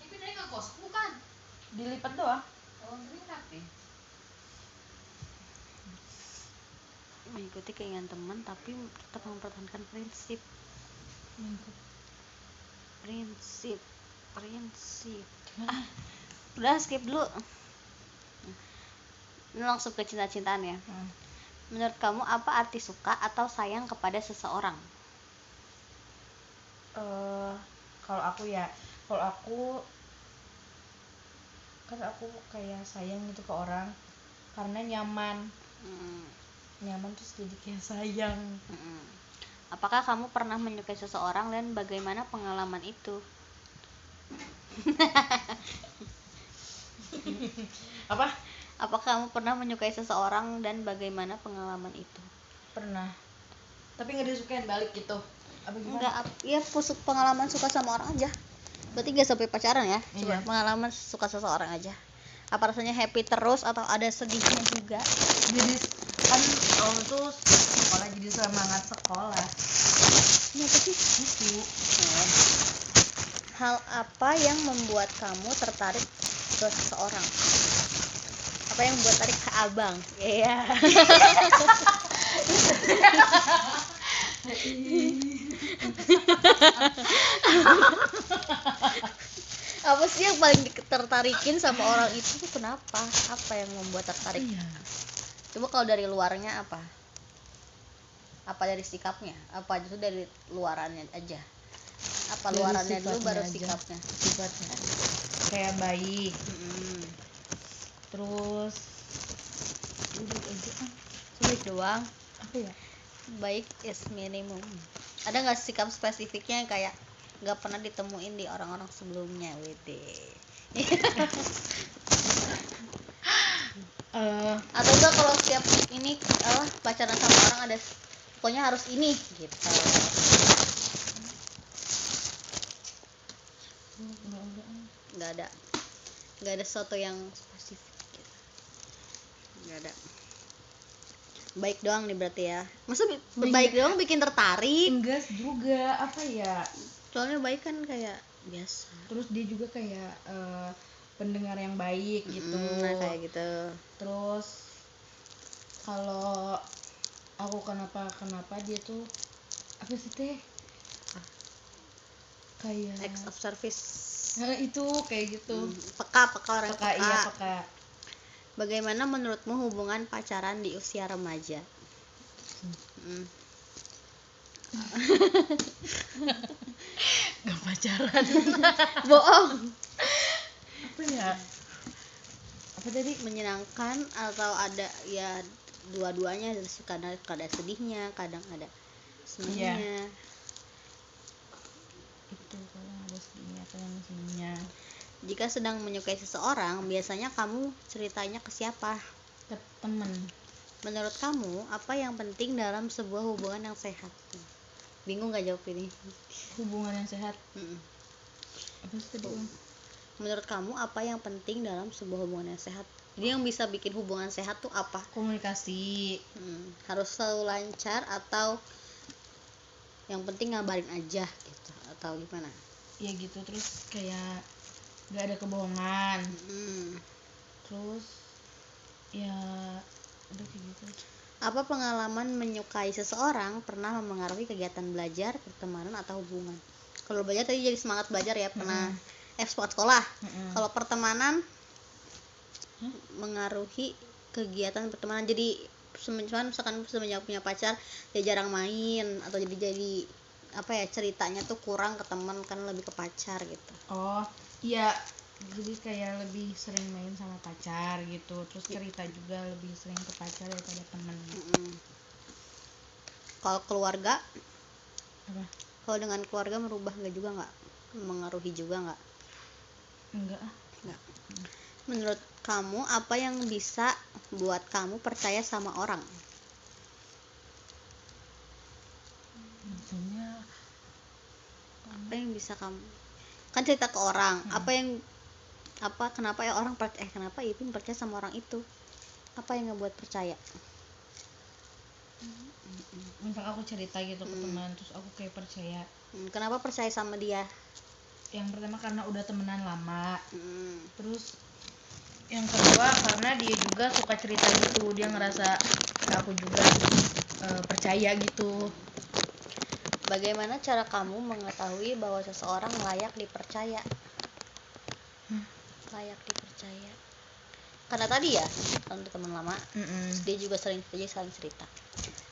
Ini dari ngekos bukan? Dilipat doang. Oh, ini rapi. Mengikuti keinginan teman tapi tetap mempertahankan prinsip. Udah skip dulu. Ini langsung ke cinta-cintaan ya. Menurut kamu apa arti suka atau sayang kepada seseorang? Kalau aku kan aku kayak sayang gitu ke orang karena nyaman terus jadi kayak sayang. Apakah kamu pernah menyukai seseorang dan bagaimana pengalaman itu? Apa? Apakah kamu pernah menyukai seseorang dan bagaimana pengalaman itu? Pernah, tapi nggak disukain balik gitu. Apa gimana? Enggak, ya pengalaman suka sama orang aja. Berarti gak sampai pacaran ya? Iya. Pengalaman suka seseorang aja. Apa rasanya happy terus atau ada sedihnya juga? Jadi kan kalau tuh sekolah jadi semangat sekolah. Ini apa sih? Itu. Hal apa yang membuat kamu tertarik ke seseorang? Apa yang membuat tarik ke abang? Iya. Apa sih yang paling tertarikin sama orang itu tuh kenapa? Apa yang membuat tertarik? Iya. Coba kalau dari luarnya apa? Apa dari sikapnya? Apa itu dari luarannya aja? Apa Dari luarannya dulu sifatnya baru aja. sikapnya? Sifatnya kayak baik. Terus udah aja. Baik doang. Apa ya? Baik is minimum. Ada nggak sikap spesifiknya yang kayak nggak pernah ditemuin di orang-orang sebelumnya? Wede. Atau enggak kalau setiap ini pacaran sama orang ada pokoknya harus ini gitu. Nggak ada sesuatu yang spesifik gitu. Nggak ada. Baik doang nih berarti ya. Masa baik doang bikin tertarik? Enggak juga, apa ya? Soalnya baik kan kayak biasa. Terus dia juga kayak pendengar yang baik gitu. Nah kayak gitu. Terus kalau aku kenapa dia tuh apa sih teh? Kayak Acts of service. Itu kayak gitu. Peka orang peka. Iya, peka. Bagaimana menurutmu hubungan pacaran di usia remaja? Gak pacaran. Bohong. Apa ya? Apa tadi? Menyenangkan atau ada ya dua-duanya, kadang ada sedihnya, kadang ada senangnya. Iya. Itu kadang ada sedihnya, kadang senangnya. Jika sedang menyukai seseorang, biasanya kamu ceritanya ke siapa? Ke temen. Menurut kamu, apa yang penting dalam sebuah hubungan yang sehat? Bingung gak jawab ini? Hubungan yang sehat. Apa sih tadi? Menurut kamu, apa yang penting dalam sebuah hubungan yang sehat? Jadi yang bisa bikin hubungan sehat tuh apa? Komunikasi. Harus selalu lancar atau yang penting ngabarin aja gitu? Atau gimana? Ya gitu, terus kayak gak ada kebohongan. Terus ya udah kayak gitu. Apa pengalaman menyukai seseorang pernah mempengaruhi kegiatan belajar, pertemanan atau hubungan? Kalau belajar tadi jadi semangat belajar ya, pernah semangat sekolah. Kalau pertemanan mengaruhi kegiatan pertemanan, jadi misalkan semenjak punya pacar dia jarang main atau jadi apa ya, ceritanya tuh kurang ke teman kan lebih ke pacar gitu. Oh iya, jadi kayak lebih sering main sama pacar gitu, terus cerita juga lebih sering ke pacar daripada temen. Kalau keluarga, apa? Kalau dengan keluarga merubah nggak juga, nggak mengaruhi juga nggak? Enggak. Menurut kamu apa yang bisa buat kamu percaya sama orang? Maksudnya Apa yang bisa kamu kan cerita ke orang, kenapa ya orang kenapa Ipin percaya sama orang itu? Apa yang ngebuat percaya? misal aku cerita gitu ke teman, terus aku kayak percaya Kenapa percaya sama dia? Yang pertama karena udah temenan lama. Hmm. Terus yang kedua karena dia juga suka cerita gitu, dia ngerasa ke aku juga percaya gitu. Bagaimana cara kamu mengetahui bahwa seseorang layak dipercaya? Layak dipercaya. Karena tadi ya, kan udah teman lama, dia juga saling cerita.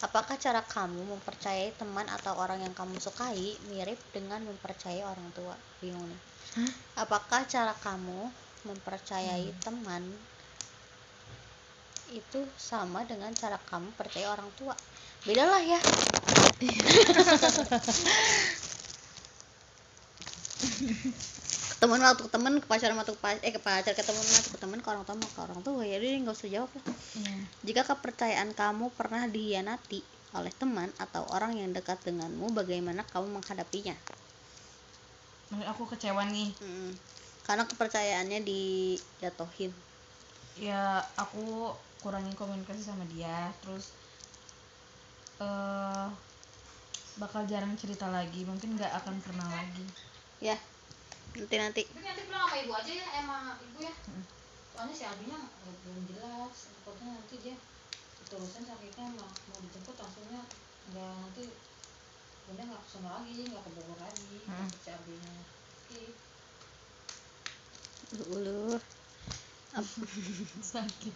Apakah cara kamu mempercayai teman atau orang yang kamu sukai mirip dengan mempercayai orang tua? Bingung nih. Apakah cara kamu mempercayai teman itu sama dengan cara kamu percaya orang tua? Beda lah ya. Teman waktu teman, ke pacaran waktu ke pacar, ke teman waktu ke teman, ke orang tua ke orang tua, ya udah nggak usah jawab lah. Jika kepercayaan kamu pernah dikhianati oleh teman atau orang yang dekat denganmu, bagaimana kamu menghadapinya? Aku kecewa nih. Karena kepercayaannya dijatuhin. Ya aku kurangin komunikasi sama dia, terus bakal jarang cerita lagi, mungkin nggak akan pernah lagi. Ya, nanti Tapi nanti pulang sama ibu aja ya, emang ibu ya. Soalnya si Albinya belum jelas, takutnya nanti dia terusan sakitnya mau dijemput langsungnya nggak, nanti bunda nggak kesana lagi, nggak ke Bogor lagi, takut si Albinya. Ulu. Sakit.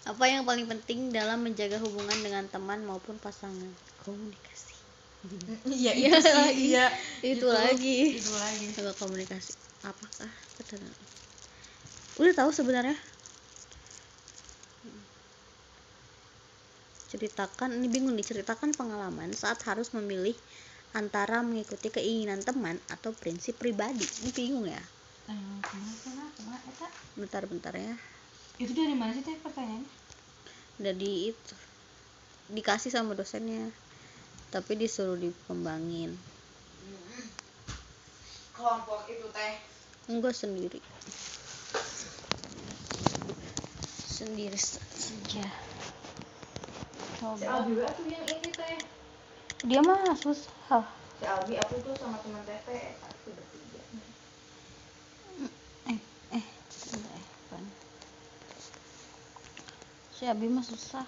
Apa yang paling penting dalam menjaga hubungan dengan teman maupun pasangan? Komunikasi. Iya Iya itu sih, lagi. iya Itu lagi. Itu lagi. Jaga komunikasi. Apakah betul? Udah tahu sebenarnya. Ceritakan, ini bingung nih, ceritakan pengalaman saat harus memilih antara mengikuti keinginan teman atau prinsip pribadi. Ini bingung ya. Bentar ya. Itu dari mana sih teh pertanyaannya? Dari itu dikasih sama dosennya, tapi disuruh dikembangin. Kelompok itu teh? Enggak, sendiri saja. Si Albi tuh yang ini teh. Dia mah susah. Si Albi aku tuh sama teman Tete pasti bertiga. Si Abi mah susah.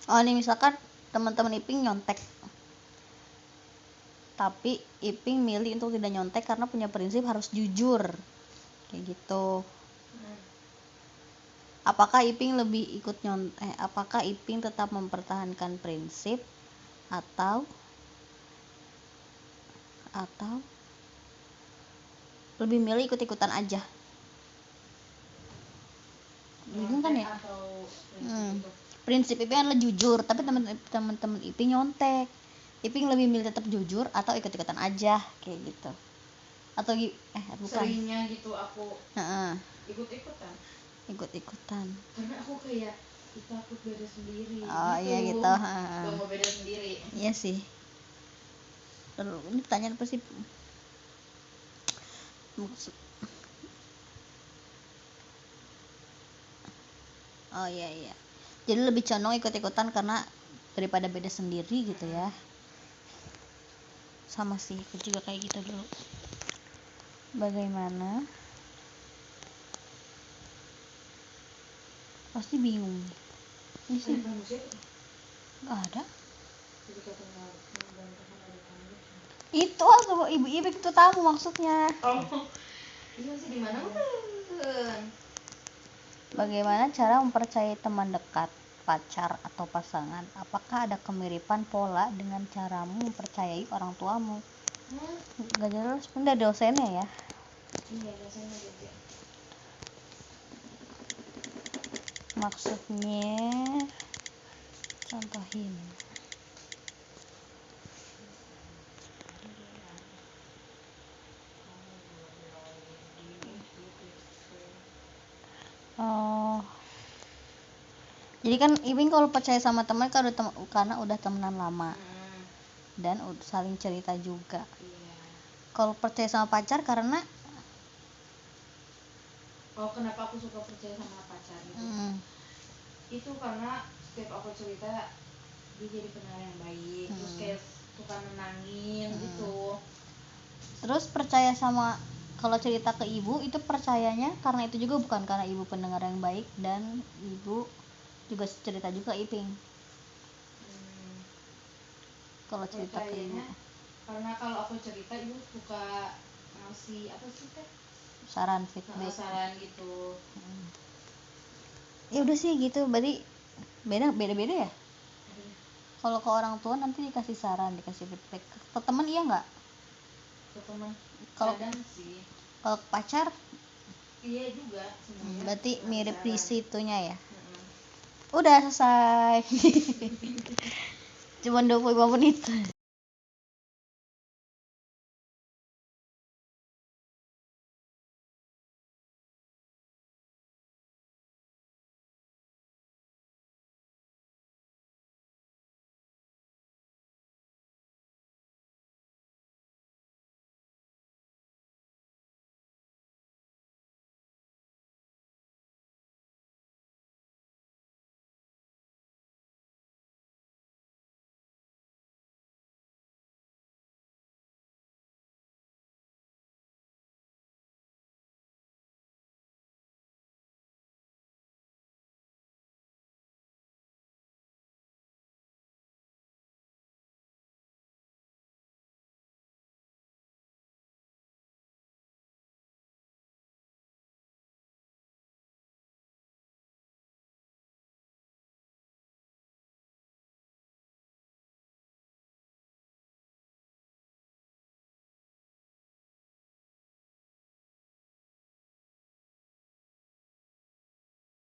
Oh, ini misalkan teman-teman Iping nyontek, tapi Iping milih untuk tidak nyontek karena punya prinsip harus jujur, kayak gitu. Apakah Iping lebih ikut apakah Iping tetap mempertahankan prinsip atau lebih milih ikut-ikutan aja? Bingung kan ya? Prinsip Iping adalah jujur, tapi teman-teman Iping nyontek. Iping lebih milih tetap jujur atau ikut-ikutan aja, kayak gitu. Atau bukan. Seringnya gitu aku ikut-ikutan. Karena aku kayak takut beda sendiri. Oh gitu. Iya gitu. Gak mau beda sendiri. Iya sih. Terus ini pertanyaan apa sih? Oh iya. Jadi lebih condong ikut-ikutan karena daripada beda sendiri gitu ya. Sama sih, aku juga kayak gitu dulu. Bagaimana? Pasti bingung. Ini sih nggak ada. Itu aku ibu-ibu itu tamu maksudnya. Oh. Iya sih di mana? Bagaimana cara mempercayai teman dekat, pacar atau pasangan? Apakah ada kemiripan pola dengan caramu mempercayai orang tuamu? Gak jelas, pun ada dosennya ya. Iya, dosennya juga. Maksudnya contohin. Jadi kan Iping kalau percaya sama teman kan karena udah temenan lama dan saling cerita juga. Iya. Kalau percaya sama pacar karena Kenapa aku suka percaya sama pacar gitu? Itu karena setiap aku cerita dia jadi pendengar yang baik, terus kayak suka nenangin gitu. Terus percaya sama, kalau cerita ke ibu itu percayanya karena itu juga bukan karena ibu pendengar yang baik dan ibu juga cerita juga Iping. Kalau cerita ke ibu Karena kalau aku cerita ibu suka ngasih apa sih teh? Saran, feedback. Saran gitu. Ya udah sih gitu, berarti beda-beda ya. Kalau ke orang tua nanti dikasih saran, dikasih feedback. Ke teman iya nggak? Ke teman. Kalau sih. Kalau ke pacar iya juga sebenarnya. Berarti mirip di situnya ya. Udah selesai. Cuma 25 menit.